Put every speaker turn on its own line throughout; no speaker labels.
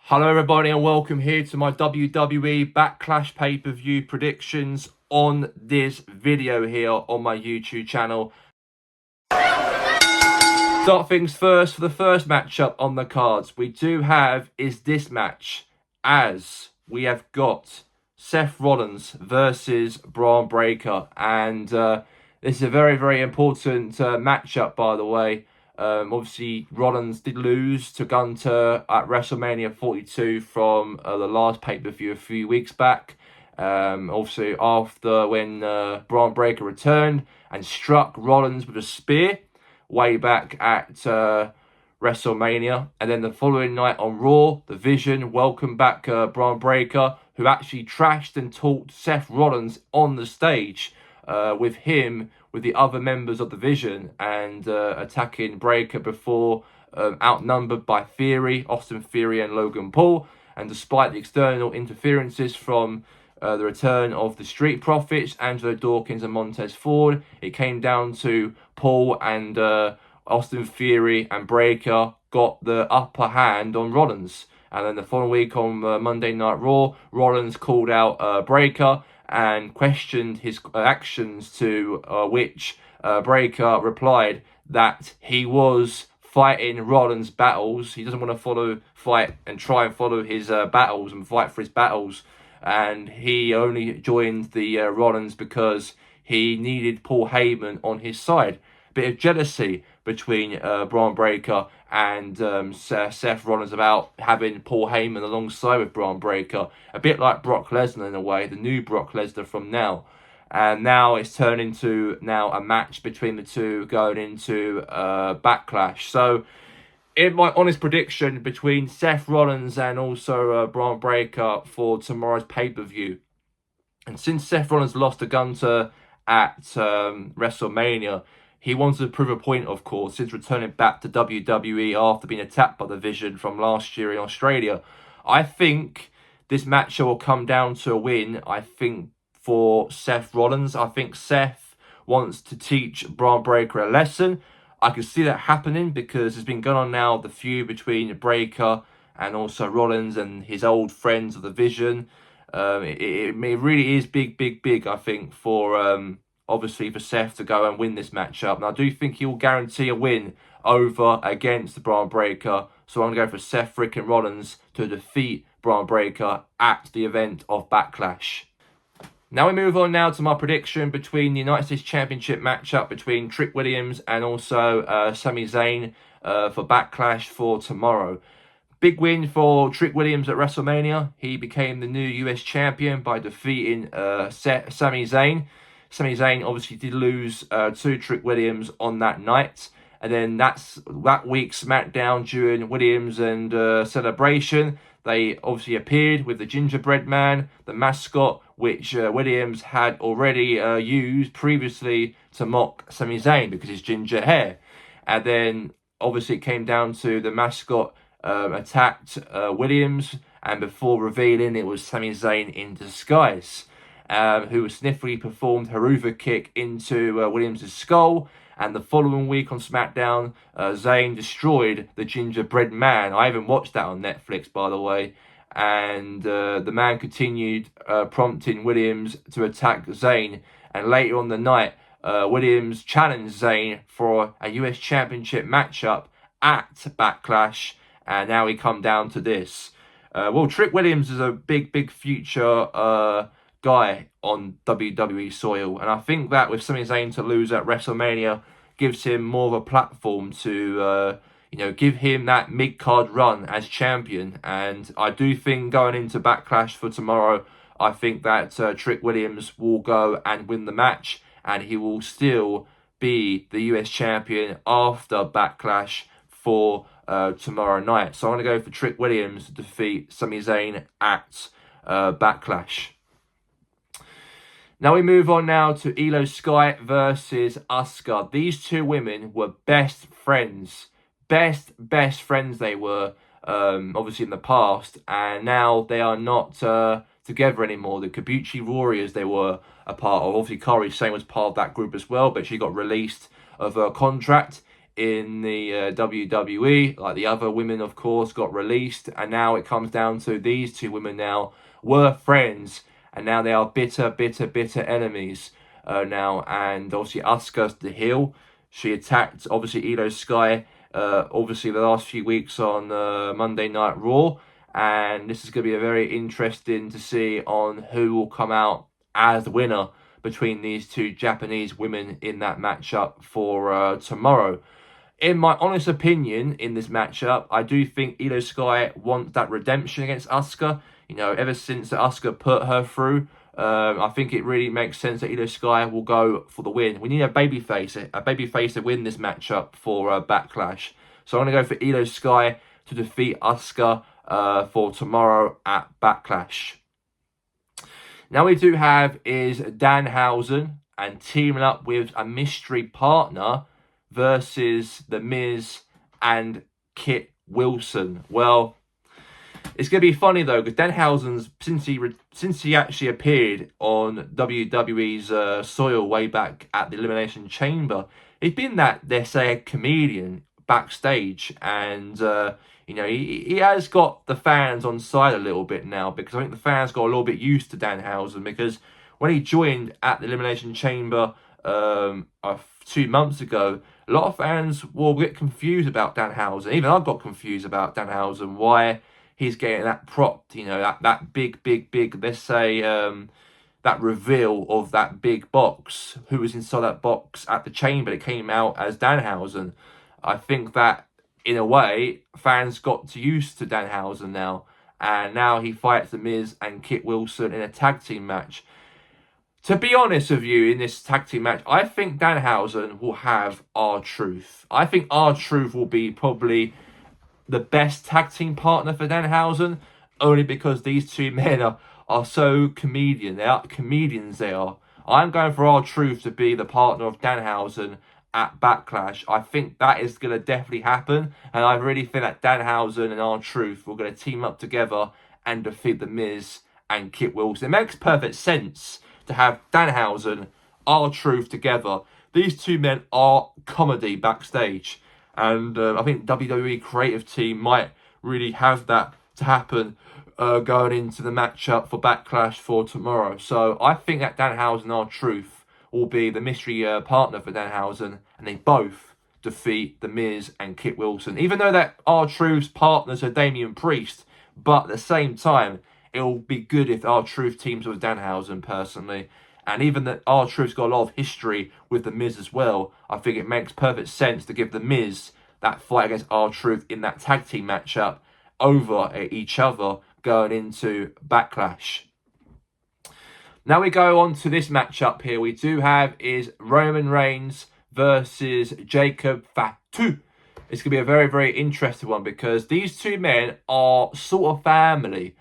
Hello everybody and welcome here to my WWE Backlash PPV predictions on this video here on my YouTube channel. Start things first, for the first matchup on the cards we do have is this match, as we have got Seth Rollins versus Braun Breaker, and this is a very important matchup, by the way. Obviously, Rollins did lose to Gunter at WrestleMania 42 from the last pay-per-view a few weeks back. Also, after when Braun Breaker returned and struck Rollins with a spear way back at WrestleMania. And then the following night on Raw, the Vision welcomed back Braun Breaker, who actually trashed and talked Seth Rollins on the stage with the other members of the Vision, and attacking Breaker before outnumbered by Austin Theory and Logan Paul. And despite the external interferences from the return of the Street Profits, Angelo Dawkins and Montez Ford, it came down to Paul and Austin Theory and Breaker got the upper hand on Rollins. And then the following week on Monday Night Raw, Rollins called out Breaker and questioned his actions, to which Breaker replied that he was fighting Rollins' battles. He doesn't want to fight and try and follow his battles and fight for his battles. And he only joined the Rollins because he needed Paul Heyman on his side. Bit of jealousy between Braun Breaker and Seth Rollins about having Paul Heyman alongside with Braun Breaker. A bit like Brock Lesnar in a way, the new Brock Lesnar from now. And now it's turned into a match between the two going into Backlash. So, in my honest prediction between Seth Rollins and also Braun Breaker for tomorrow's pay-per-view, and since Seth Rollins lost to Gunter at WrestleMania, he wanted to prove a point, of course, since returning back to WWE after being attacked by the Vision from last year in Australia. I think this match will come down to a win, I think, for Seth Rollins. I think Seth wants to teach Braun Breaker a lesson. I can see that happening because there's been going on now the feud between Breaker and also Rollins and his old friends of the Vision. It really is big, I think, for obviously for Seth to go and win this matchup. And I do think he will guarantee a win over against Braun Breaker. So I'm going to go for Seth freaking Rollins to defeat Braun Breaker at the event of Backlash. Now we move on now to my prediction between the United States Championship matchup between Trick Williams and also Sami Zayn for Backlash for tomorrow. Big win for Trick Williams at WrestleMania. He became the new US champion by defeating Sami Zayn. Sami Zayn obviously did lose to Trick Williams on that night. And then that week's SmackDown during Williams and Celebration, they obviously appeared with the Gingerbread Man, the mascot, which Williams had already used previously to mock Sami Zayn because his ginger hair. And then obviously it came down to the mascot attacked Williams, and before revealing it was Sami Zayn in disguise, who sniffily performed Haruva kick into Williams' skull. And the following week on SmackDown, Zayn destroyed the Gingerbread Man. I haven't watched that on Netflix, by the way. And the man continued prompting Williams to attack Zayn. And later on the night, Williams challenged Zayn for a US Championship matchup at Backlash. And now we come down to this. Well, Trick Williams is a big future guy on WWE soil, and I think that with Sami Zayn to lose at WrestleMania gives him more of a platform to give him that mid-card run as champion. And I do think going into Backlash for tomorrow, I think that Trick Williams will go and win the match, and he will still be the US champion after Backlash for tomorrow night. So I'm going to go for Trick Williams to defeat Sami Zayn at Backlash. Now we move on now to Io Sky versus Asuka. These two women were best friends. Best friends they were, obviously in the past. And now they are not together anymore. The Kabuki Warriors they were a part of. Obviously Kairi Sane was part of that group as well, but she got released of her contract in the WWE. Like the other women, of course, got released, and now it comes down to these two women now were friends, and now they are bitter enemies now. And obviously Asuka's the heel. She attacked obviously Io Sky obviously the last few weeks on Monday Night Raw, and this is going to be a very interesting to see on who will come out as the winner between these two Japanese women in that matchup for tomorrow. In my honest opinion, in this matchup, I do think Io Sky wants that redemption against Asuka. You know, ever since Asuka put her through, I think it really makes sense that Io Sky will go for the win. We need a babyface to win this matchup for Backlash. So I'm going to go for Io Sky to defeat Asuka for tomorrow at Backlash. Now we do have is Danhausen and teaming up with a mystery partner versus The Miz and Kit Wilson. Well, it's going to be funny though, because Danhausen's since he actually appeared on WWE's soil way back at the Elimination Chamber, he's been that, they say, a comedian backstage, and you know, he has got the fans on side a little bit now, because I think the fans got a little bit used to Danhausen, because when he joined at the Elimination Chamber 2 months ago, a lot of fans were a bit confused about Danhausen. Even I got confused about Danhausen, why he's getting that prop, you know, that big, let's say, that reveal of that big box, who was inside that box at the chamber that came out as Danhausen. I think that, in a way, fans got used to Danhausen now, and now he fights The Miz and Kit Wilson in a tag team match. To be honest with you, in this tag team match, I think Danhausen will have R-Truth. I think R-Truth will be probably the best tag team partner for Danhausen, only because these two men are so comedian. They are comedians, they are. I'm going for R-Truth to be the partner of Danhausen at Backlash. I think that is going to definitely happen, and I really think that Danhausen and R-Truth are going to team up together and defeat The Miz and Kit Wilson. It makes perfect sense to have Danhausen, R-Truth together. These two men are comedy backstage, and I think WWE creative team might really have that to happen going into the matchup for Backlash for tomorrow. So I think that Danhausen and R-Truth will be the mystery partner for Danhausen, and they both defeat The Miz and Kit Wilson. Even though that R-Truth's partners are Damian Priest, but at the same time, it'll be good if R-Truth teams with Danhausen personally. And even that R-Truth's got a lot of history with The Miz as well, I think it makes perfect sense to give The Miz that fight against R-Truth in that tag team matchup over each other going into Backlash. Now we go on to this matchup here. We do have is Roman Reigns versus Jacob Fatu. It's going to be a very interesting one, because these two men are sort of family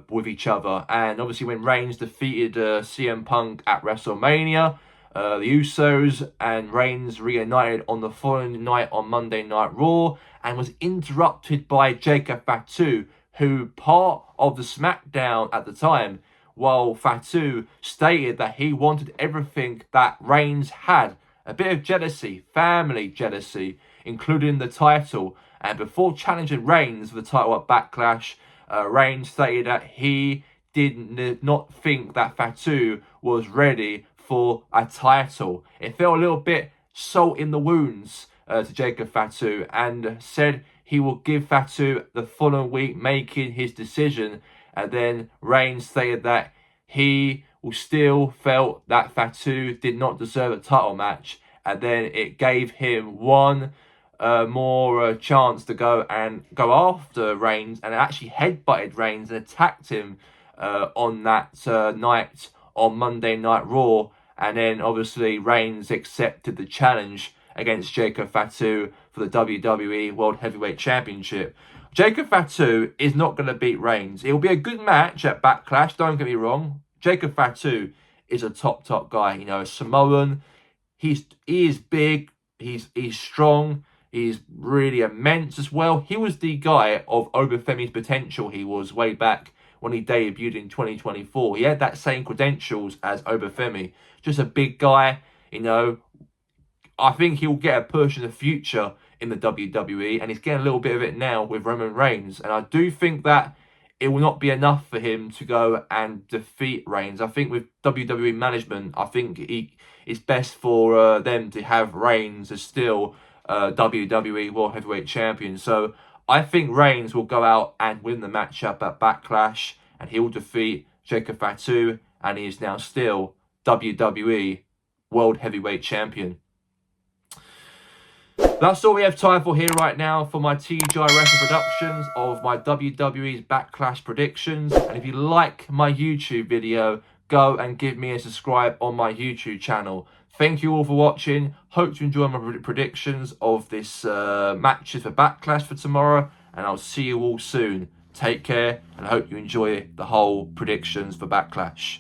with each other. And obviously when Reigns defeated CM Punk at WrestleMania, the Usos and Reigns reunited on the following night on Monday Night Raw, and was interrupted by Jacob Fatu, who part of the SmackDown at the time, while Fatu stated that he wanted everything that Reigns had. A bit of jealousy, family jealousy, including the title. And before challenging Reigns for the title at Backlash, Reigns stated that he did not think that Fatu was ready for a title. It felt a little bit salt in the wounds to Jacob Fatu, and said he will give Fatu the following week making his decision. And then Reigns stated that he still felt that Fatu did not deserve a title match, and then it gave him one more chance to go after Reigns, and actually headbutted Reigns and attacked him on that night on Monday Night Raw. And then obviously Reigns accepted the challenge against Jacob Fatu for the WWE World Heavyweight Championship. Jacob Fatu is not going to beat Reigns. It will be a good match at Backlash, don't get me wrong. Jacob Fatu is a top guy, you know, a Samoan. He is big, he's strong, he's really immense as well. He was the guy of Obafemi's potential, he was, way back when he debuted in 2024. He had that same credentials as Obafemi. Just a big guy, you know, I think he'll get a push in the future in the WWE, and he's getting a little bit of it now with Roman Reigns. And I do think that it will not be enough for him to go and defeat Reigns. I think with WWE management, I think it's best for them to have Reigns as still WWE World Heavyweight Champion. So I think Reigns will go out and win the matchup at Backlash, and he'll defeat Jacob Fatu, and he is now still WWE World Heavyweight Champion. That's all we have time for here right now for my TGI Wrestling Productions of my WWE's Backlash predictions. And if you like my YouTube video, go and give me a subscribe on my YouTube channel. Thank you all for watching. Hope you enjoy my predictions of this matches for Backlash for tomorrow. And I'll see you all soon. Take care, and I hope you enjoy the whole predictions for Backlash.